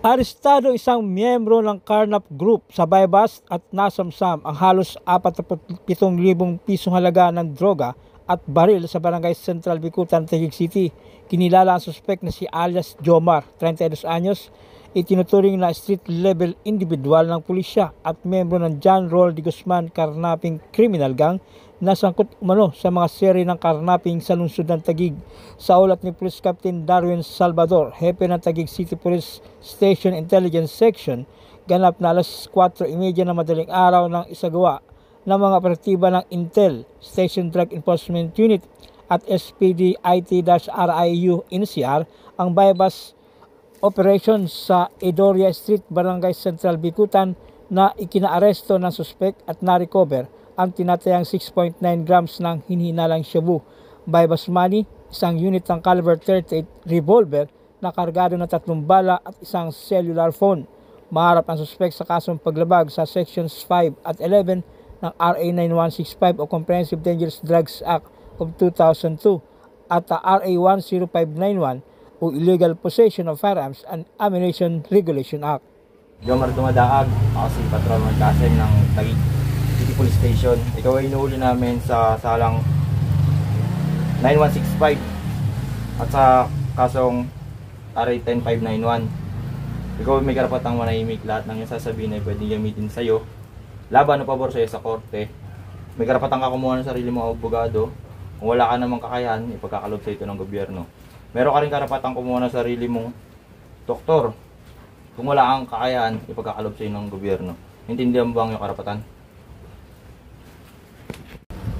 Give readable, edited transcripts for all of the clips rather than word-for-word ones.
Arestado isang miyembro ng Carnap Group sa Baybas at nasamsam ang halos 47,000 pisong halaga ng droga at baril sa Barangay Central Bicutan, Taguig City. Kinilala ang suspek na si alias Jomar, 32 anyos, itinuturing na street-level individual ng pulisya at miyembro ng John Roll de Guzman Carnaping Criminal Gang na sangkot umano sa mga seri ng karnaping sa lungsod ng Taguig. Sa ulat ni Police Captain Darwin Salvador, hepe ng Taguig City Police Station Intelligence Section, ganap na alas 4:30 ng madaling araw ng isagawa ng mga operatiba ng Intel, Station Drug Enforcement Unit at SPD IT-RIU NCR ang bypass operation sa Edoria Street, Barangay Central Bicutan na ikinaaresto ng suspect at na-recover ang tinatayang 6.9 grams ng hinihinalang shabu, bypass money, isang unit ng caliber 38 revolver na kargado ng 3 bala at isang cellular phone. Maharap ang suspect sa kasong paglabag sa Sections 5 at 11 ng RA 9165 o Comprehensive Dangerous Drugs Act of 2002 at RA 10591 o Illegal Possession of Firearms and Ammunition Regulation Act. Jomar Dumadaag, ako si Patrol Magkasem ng Taguig City Police Station. Ikaw ay inuuli namin sa salang 9165 at sa kasong RA 10591. Ikaw ay may karapatang manahimik. Lahat ng yung sasabihin ay pwedeng gamitin sa'yo laban o pabor sa'yo sa korte. May karapatang ka kumuha ng sarili mong abogado. Kung wala ka namang kakayahan, ipagkakalob sa ito ng gobyerno. Meron ka rin karapatang kumuha ng sarili mong doktor. Kung wala kang kakayahan, ipagkakalob sa iyo ng gobyerno. Intindihan mo ba ang iyong karapatan?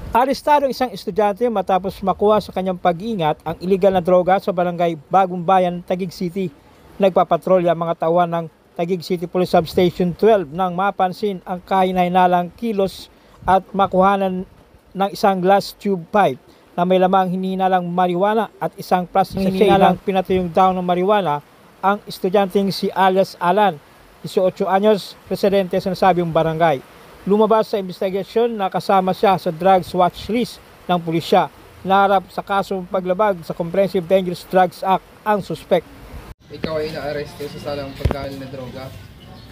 Arestado isang estudyante matapos makuha sa kanyang pag-iingat ang iligal na droga sa barangay Bagong Bayan, Taguig City. Nagpapatrolya ang mga tauhan ng Taguig City Police Substation 12 nang mapansin ang kahinahinalang kilos at makuhanan ng isang glass tube pipe na may lamang hinihinalang marijuana at isang plastic sachet ng pinatuyong daon ng marijuana ang estudyanteng si alias Alan, 18 anyos, residente sa nasabing barangay. Lumabas sa investigasyon na kasama siya sa drugs watch list ng pulisya. Naharap sa kasong paglabag sa Comprehensive Dangerous Drugs Act ang suspect. Ikaw ay naaresto sa salang pagkaal na droga.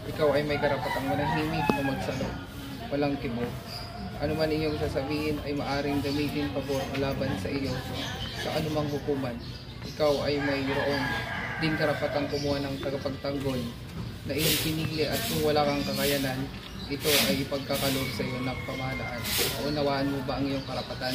Ikaw ay may karapatang manahimik o magsalo. Walang kibo. Ano man iyong sasabihin ay maaring gamitin pabor o laban sa iyo sa anumang hukuman. Ikaw ay mayroong din karapatang kumuha ng tagapagtanggol na iyong pinili at kung wala kang kakayanan, ito ay ipagkakalob sa iyo ng pamahalaan. Unawaan mo ba ang iyong karapatan?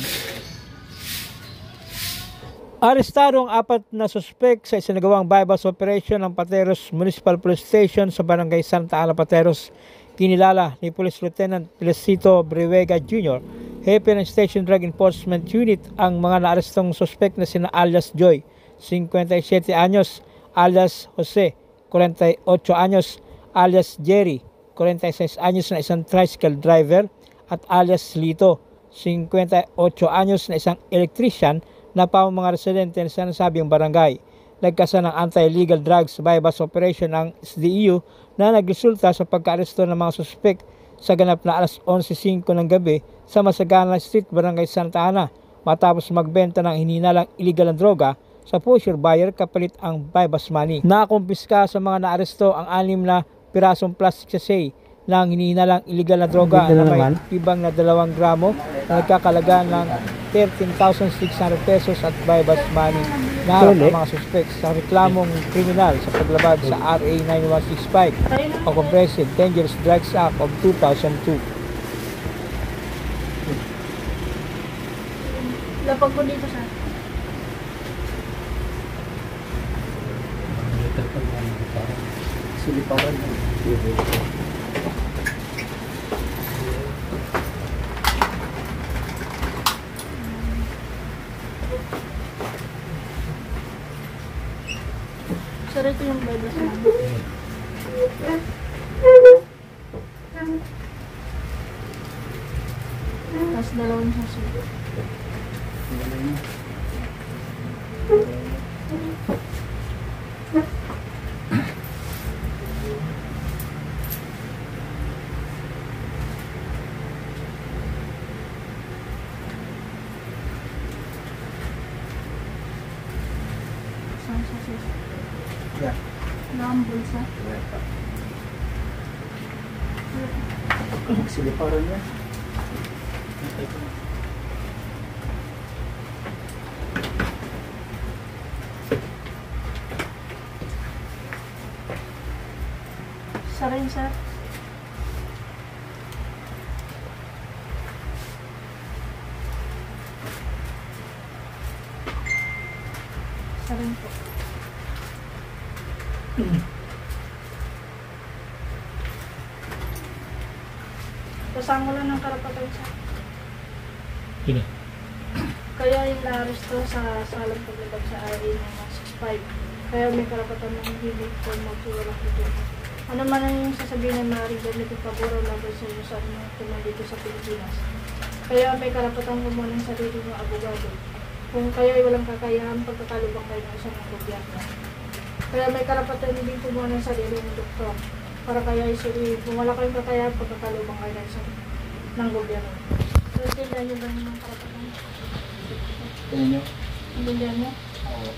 Arestado ang 4 na suspek sa isinagawang bypass operation ng Pateros Municipal Police Station sa Barangay Santa Ana, Pateros. Kinilala ni Police Lieutenant Felicito Briwega Jr., hepe ng Station Drug Enforcement Unit, ang mga naarestong suspek na sina alias Joy, 57 anyos, alias Jose, 48 anyos, alias Jerry, 46 anyos na isang tricycle driver, at alias Lito, 58 anyos na isang electrician na pang mga residente sa nasabing barangay. Nagkasa ng anti-illegal drugs bypass operation ng SDEU na nagresulta sa pagka-aresto ng mga suspek sa ganap na alas 11:05 ng gabi sa Masagana Street, Barangay Santa Ana, matapos magbenta ng hinihinalang illegal na droga sa pusher buyer kapalit ang bypass money. Nakumpiska sa mga naaresto ang 6 na pirasong plastic sachet ng hinihinalang illegal na droga na may ibang na 2 gramo na nagkakalaga ng 13,600 pesos at bypass money. Naharap ang mga suspects sa reklamong kriminal sa paglabag sa RA 9165 o Comprehensive Dangerous Drugs Act of 2002. Lapag ko dito sa Sulipawan. Sir, ito yung bypass namin. Tapos 2 sachet. Yeah. Numbers. sir. Siliparan niya. Isa rin, sir. Isa rin po. Kasama ko lang ng karapatan, sir. Sino? Kaya yung na-arresto sa salang paglabag sa RA ng 65. Kaya may karapatan ng hindi ko magsiwalang ito. Ano man ang sasabihin ng maaaring gamitin pabor o laban sa iyo sa anong tuman dito sa Pilipinas. Kaya may karapatan kumuha ng sarili ng abogado. Kung kayo ay walang kakayahan, pagkakalubang kayo ng isang gobyerno. Kaya may karapatan din kumuha ng sarili ng doktor. Para kaya kung wala kayong kakayahan, pagkakalubang kayo ng isang ng gobyerno. So, tindahan nyo ba yung karapatan? Tingnan nyo. Tindahan nyo? Oo.